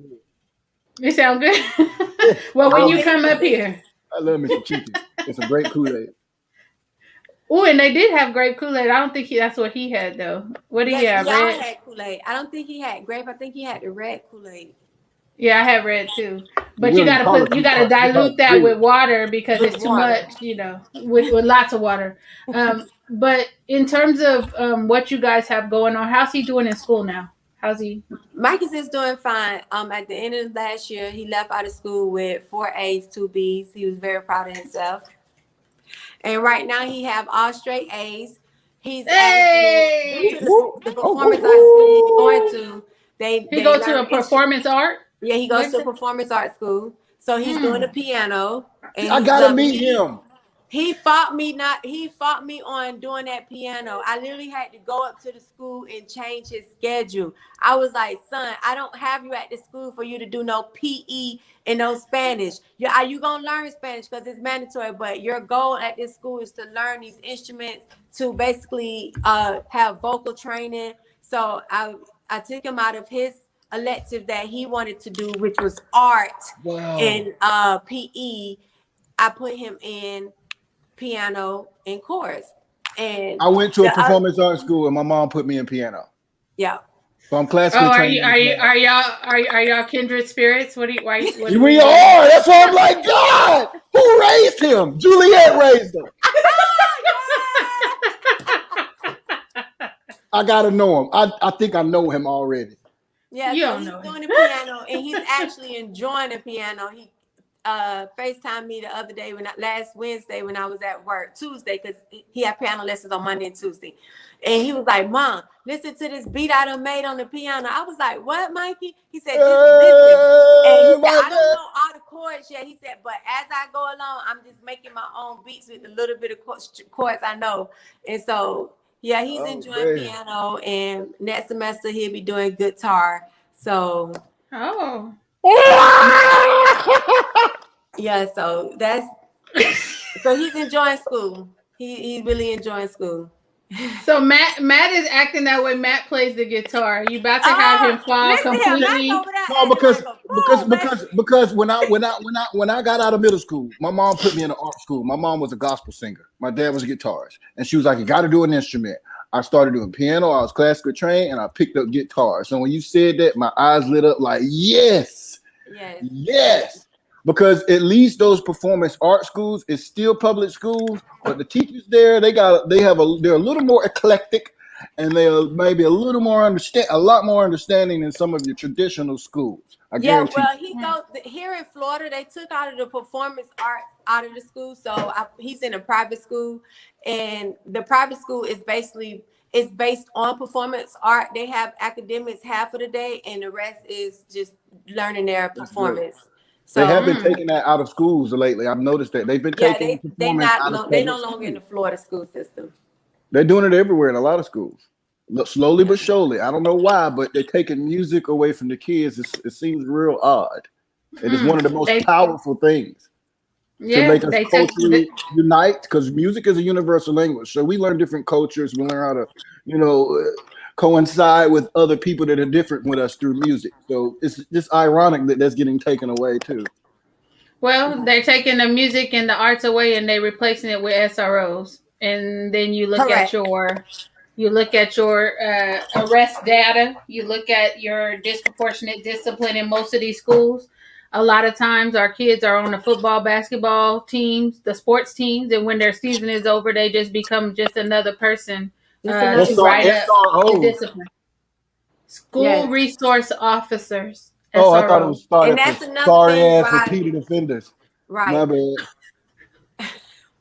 D: it sounds good. Well, when you come up here,
J: I love me some chicken. It's a great Kool-Aid.
D: Oh, and they did have grape Kool-Aid. I don't think that's what he had though. What did he have?
K: Red? I had Kool-Aid. I don't think he had grape. I think he had the red Kool-Aid.
D: Yeah, I have red too. But you gotta dilute that with water because it's too much, with lots of water. But in terms of what you guys have going on, how's he doing in school now? How's he?
K: Marcus is doing fine. At the end of last year, he left out of school with 4 A's, 2 B's. He was very proud of himself. And right now he have all straight A's. He's the performance art school he's going to. He
D: goes to a performance art?
K: Yeah, he goes to a performance art school. So he's doing the piano. And
J: I gotta meet him.
K: He fought me on doing that piano. I literally had to go up to the school and change his schedule. I was like, son, I don't have you at the school for you to do no PE and no Spanish. Are you gonna learn Spanish because it's mandatory? But your goal at this school is to learn these instruments to basically have vocal training. So I took him out of his elective that he wanted to do, which was art and PE. I put him in piano and chorus. And
J: I went to a
K: the other-
J: performance art school, and my mom put me in piano.
K: yeah.
J: So I'm classically
D: Oh,
J: trained.
D: are y'all kindred spirits? What do you? Why? What do
J: We
D: you-
J: are. That's why I'm like, God, who raised him? Juliet raised him. I gotta know him. I think I know him already.
K: Yeah,
D: You
K: so
D: don't
K: he's
D: know
K: doing the piano, and he's actually enjoying the piano. He FaceTimed me the other day last Wednesday when I was at work, Tuesday, because he had piano lessons on Monday and Tuesday. And he was like, Mom, listen to this beat I done made on the piano. I was like, what, Mikey? He said, just listen. And he said, I don't know all the chords yet. He said, but as I go along, I'm just making my own beats with a little bit of chords I know. And so, yeah, he's enjoying piano. And next semester, he'll be doing guitar. So,
D: Oh.
K: yeah, so so he's enjoying school. He's really enjoying school.
D: So Matt is acting that way. Matt plays the guitar. You about to have him fall completely?
J: No, because when I got out of middle school, my mom put me in an art school. My mom was a gospel singer. My dad was a guitarist, and she was like, "You got to do an instrument." I started doing piano. I was classical trained, and I picked up guitar. So when you said that, my eyes lit up like, yes. Because at least those performance art schools is still public schools, but the teachers there, they're a little more eclectic, and they're maybe a lot more understanding than some of your traditional schools. I guarantee.
K: Well, here in Florida, they took out of the performance art out of the school, so he's in a private school, and the private school is based on performance art. They have academics half of the day, and the rest is just learning their performance. So,
J: they have been taking that out of schools lately. I've noticed that they've been taking
K: they're no longer in the Florida school system.
J: They're doing it everywhere in a lot of schools, slowly but surely. I don't know why, but they're taking music away from the kids. It seems real odd. It is one of the most powerful things to make us culturally unite, because music is a universal language. So we learn different cultures. We learn how to, coincide with other people that are different with us through music. So it's just ironic that that's getting taken away too.
D: Well, they're taking the music and the arts away, and they're replacing it with SROs. And then you look at your arrest data. You look at your disproportionate discipline in most of these schools. A lot of times our kids are on the football, basketball teams, the sports teams, and when their season is over, they just become just another person. Discipline. School resource officers.
J: Oh, I thought it was started
K: for
J: sorry ass repeated offenders.
K: Right.
J: My bad.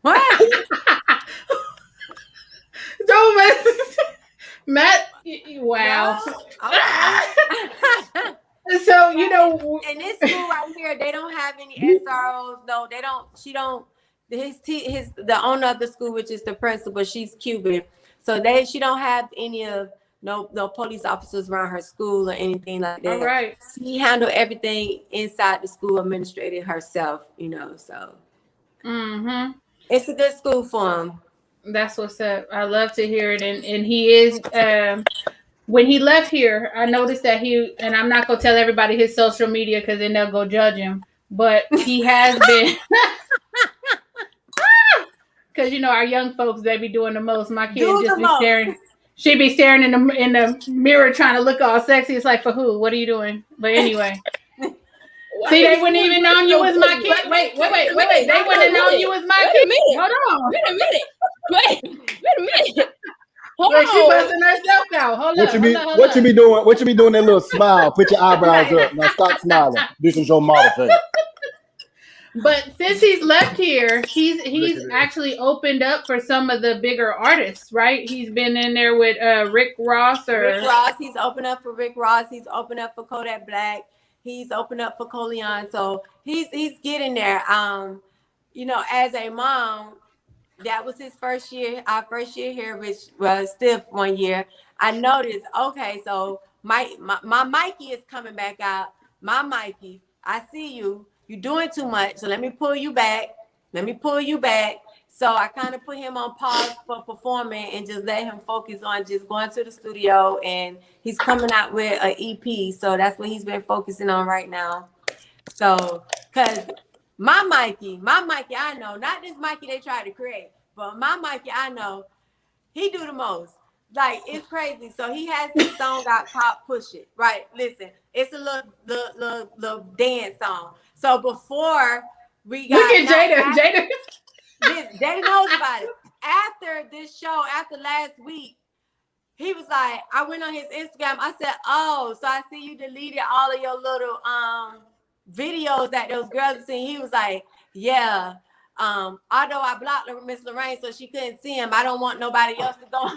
K: What?
D: Don't Matt. Wow.
K: Okay.
D: So
K: in this school right here, they don't have any SROs. No, they don't. She don't. The owner of the school, which is the principal, she's Cuban. So she don't have any of no police officers around her school or anything like that.
D: All right.
K: She handled everything inside the school, administrated herself, so it's a good school for him.
D: That's what's up. I love to hear it. And he is when he left here, I noticed that and I'm not gonna tell everybody his social media because then they'll go judge him, but he has been because our young folks, they be doing the most. My kids just be staring. She be staring in the mirror trying to look all sexy. It's like, for who? What are you doing? But anyway. See, they wouldn't even known you was my kid. Wait. They wouldn't have known you was my kid. Hold on.
F: Wait a minute. Hold
D: on. She busting herself out. Hold on.
J: What you be doing? What you be doing? That little smile. Put your eyebrows up. Now stop smiling. This is your model thing.
D: But since he's left here, he's actually opened up for some of the bigger artists, right? He's been in there with Rick Ross.
K: He's opened up for Rick Ross. He's opened up for Kodak Black. He's opened up for Coleon. So he's getting there. As a mom, that was his first year. Our first year here, which was still 1 year. I noticed. Okay, so my Mikey is coming back out. My Mikey, I see you. You're doing too much, so let me pull you back. So I kind of put him on pause for performing and just let him focus on just going to the studio. And he's coming out with an EP, so that's what he's been focusing on right now. So, because My Mikey, I know, not this Mikey they tried to create, but my Mikey, I know, he do the most. Like, it's crazy. So he has this song out called Push It, right? Listen, it's a little dance song. So before we got—
D: Look at Jada.
K: Jada knows about it. After this show, after last week, he was like, I went on his Instagram. I said, oh, so I see you deleted all of your little videos that those girls are seeing. He was like, yeah. Although I blocked Miss Lorraine so she couldn't see him, I don't want nobody else to go.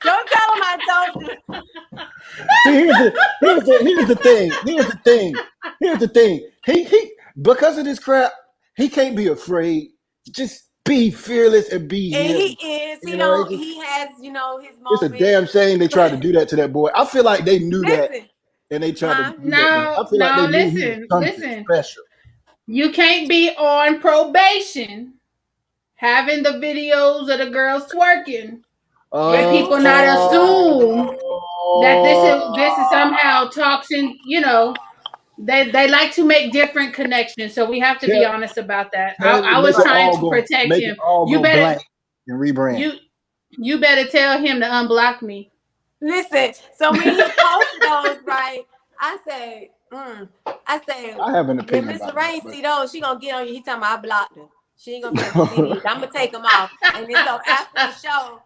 K: Don't tell him I told you.
J: See, here's the thing. He because of this crap, he can't be afraid. Just be fearless and be
K: And
J: him.
K: he is. He has, his
J: It's
K: moments.
J: a damn shame they tried to do that to that boy. I feel like they knew that,
K: Listen,
J: and they tried to do
D: No,
J: that. I feel like
D: no,
J: they knew he was something
D: listen.
J: special.
D: You can't be on probation having the videos of the girls twerking. Let people not assume that this is somehow toxin. They like to make different connections, so we have to be honest about that. I was trying to protect him. You better
J: and rebrand.
D: You better tell him to unblock me.
K: listen. So when he posted those, right, I say,
J: I have an
K: when
J: opinion
K: Miss
J: about
K: Lorraine
J: that,
K: see those, she gonna get on you. He talking about I blocked her. She ain't gonna be able to see these. I'm gonna take them off. And then so after the show,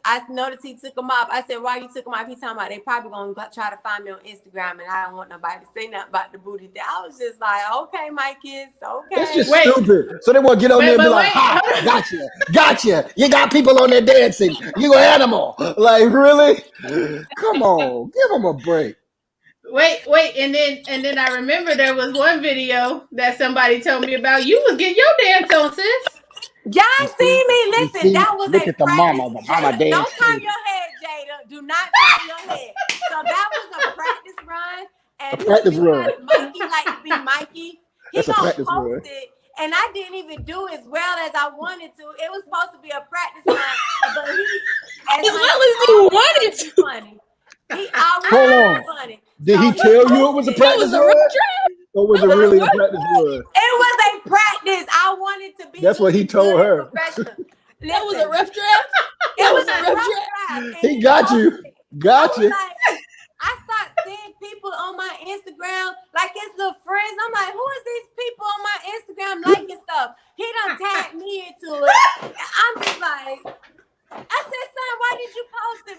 K: I noticed he took them off. I said, why you took them off? He talking about they probably gonna try to find me on Instagram, and I don't want nobody to say nothing about the booty thing. I was just like, okay, my kids, okay.
J: It's just stupid. So they want to get on there and be like, ha, gotcha. You got people on there dancing. You an animal. Like, really? Come on, give them a break.
D: Wait, and then I remember there was one video that somebody told me about. You was getting your dance on, sis.
K: Y'all see me? Listen, that was
J: Look
K: a
J: at the mama
K: practice.
J: dance.
K: Don't turn your head, Jada. Do not turn your head. So that was a practice run. And
J: A practice run.
K: Mikey like to be Mikey. He
J: That's a
K: gonna
J: practice
K: post
J: run.
K: it. And I didn't even do as well as I wanted to. It was supposed to be a practice run, but
F: As well as he wanted to.
K: Funny. He always
J: Hold on.
K: funny.
J: Did he tell you it was a practice run? Or was it really a practice run?
K: It was a practice. I wanted to be.
J: That's what he told her.
K: Professional.
F: That was a rough draft.
K: It was a rough draft.
J: He got you. Got you.
K: I started seeing people on my Instagram, like his little friends. I'm like, who is these people on my Instagram liking stuff? He done tagged me into it. I'm just like, I said, son, why did you post it?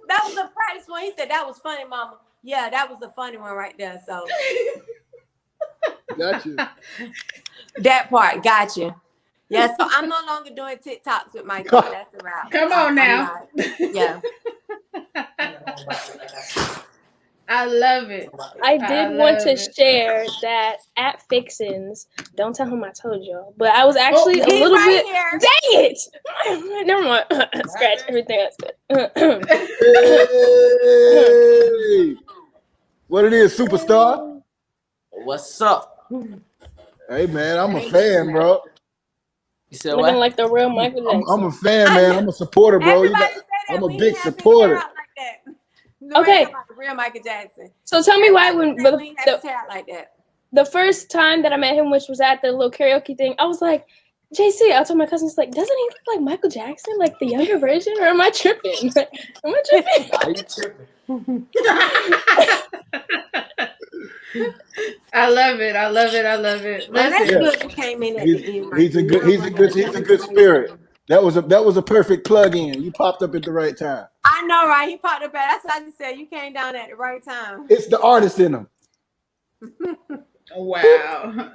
K: That was a practice one. He said, that was funny, mama. Yeah, that was a funny one right there. So
J: got you.
K: That part, got you. Yeah, so I'm no longer doing TikToks with my kids. That's a wrap.
D: Come on now.
K: Yeah.
D: I love it.
F: I did want to share that at Fixins, don't tell him I told y'all, but I was actually a little bit.
K: Here.
F: Dang it! Never mind. Scratch everything else.
J: Hey. What it is, superstar?
L: What's up?
J: Hey man, I'm a fan, bro.
L: You said
F: Looking
L: what?
F: like the real Michael Jackson.
J: I'm a fan, man. I'm a supporter, bro. I'm a big supporter.
F: Okay.
K: Real Michael Jackson.
F: So tell me why when
K: He had his hair like that.
F: the first time that I met him, which was at the little karaoke thing, I was like, JC, I told my cousins, like, doesn't he look like Michael Jackson, like the younger version, or am I tripping? Am I tripping?
L: Are you tripping?
D: I love it. I love it. I love it.
K: Well, that's
D: Listen.
K: good. You came in at the end.
J: He's a good spirit. That was a perfect plug-in. You popped up at the right time.
K: I know, right? He popped up. That's what I just said. You came down at the right time.
J: It's the artist in him.
D: Wow.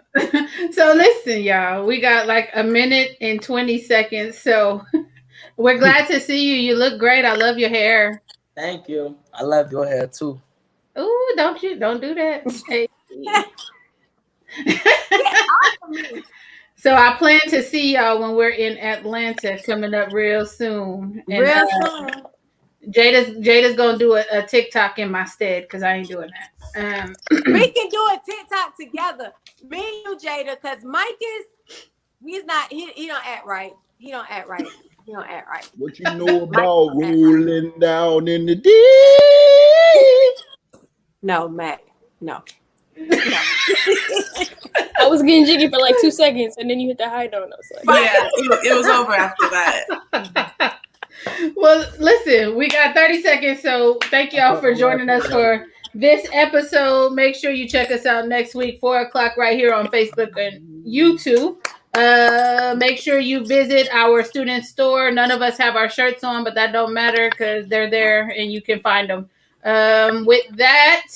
D: So listen, y'all, we got like a minute and 20 seconds. So we're glad to see you. You look great. I love your hair.
L: Thank you. I love your hair too.
D: Ooh, don't do that. Hey. So I plan to see y'all when we're in Atlanta coming up real soon. And,
K: Real soon.
D: Jada's gonna do a TikTok in my stead because I ain't doing that.
K: We can do a TikTok together. Me and you, Jada, because Mike he don't act right. He don't act right.
J: What you know about rolling down in the deep?
K: No, Mac. No.
F: I was getting jiggy for like 2 seconds, and then you hit the high note. I was like,
I: Yeah, it was over after that.
D: Well, listen, we got 30 seconds, so thank y'all for joining us for this episode. Make sure you check us out next week, 4 o'clock, right here on Facebook and YouTube. Make sure you visit our student store. None of us have our shirts on, but that don't matter because they're there and you can find them. With that,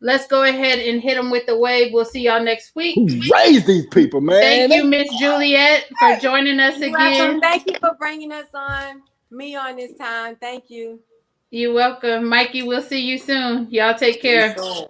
D: let's go ahead and hit them with the wave. We'll see y'all next week.
G: Who raised these people, man?
D: Thank you, Miss Juliet, for joining us
K: You're
D: again.
K: welcome. Thank you for bringing us on. Me on this time. Thank you.
D: You're welcome. Mikey, we'll see you soon. Y'all take care.
K: See you soon.